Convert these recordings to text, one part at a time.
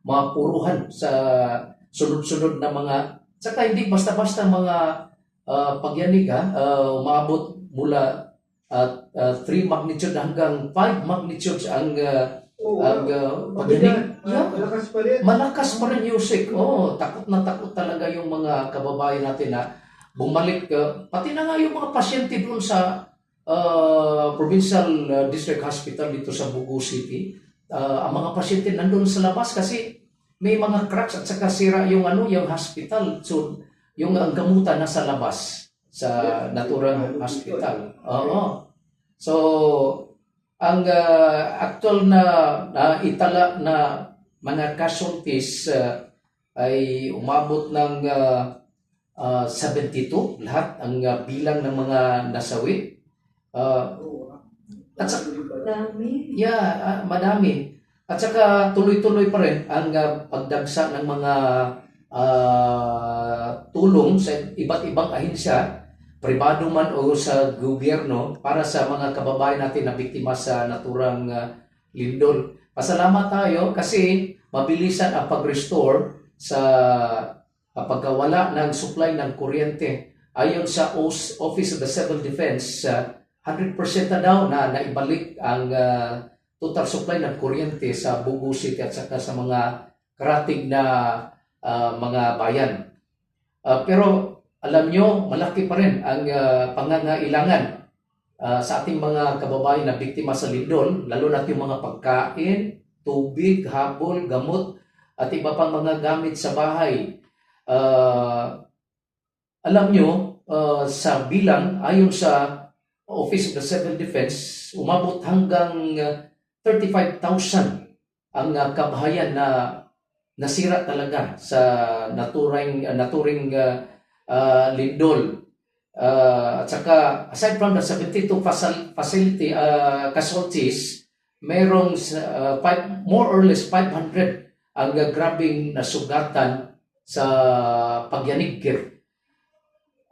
mapuruhan sa sunod-sunod na mga, saka hindi basta-basta mga pagyanig umabot mula 3 magnitude hanggang 5 magnitudes ang pagyanig. Malakas pa rin. Malakas pa rin music. Takot na takot talaga yung mga kababayan natin na bumalik. Pati na nga yung mga pasyente doon sa Provincial District Hospital dito sa Bugo City. Ang mga pasyente nandun sa labas kasi may mga cracks at saka sira yung yung hospital. So, yung ang gamutan nasa labas sa naturang hospital. So, ang actual na itala na mga casualties ay umabot ng 72 lahat ang bilang ng mga nasawi. At saka, madami. At saka tuloy-tuloy pa rin ang pagdagsa ng mga tulong sa iba't ibang ahensya, pribado man o sa gobyerno, para sa mga kababayan natin na biktima sa naturang lindol. Pasalamat tayo kasi mabilisan ang pag-restore sa pagkawala ng supply ng kuryente. Ayon sa Office of the Civil Defense, 100% na daw na naibalik ang total supply ng kuryente sa Bugo City at saka sa mga karatig na mga bayan. Pero alam nyo, malaki pa rin ang pangangailangan sa ating mga kababayan na biktima sa lindol, lalo na yung mga pagkain, tubig, habol, gamot, at iba pang mga gamit sa bahay. Alam nyo, sa bilang, ayon sa Office of the Civil Defense, umabot hanggang 35,000 ang kabahayan na nasira talaga sa naturing lindol. At saka, aside from the 72 facility casualties, merong more or less 500 ang grabing nasugatan sa pagyanig.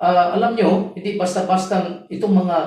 Alam nyo, hindi basta-basta itong mga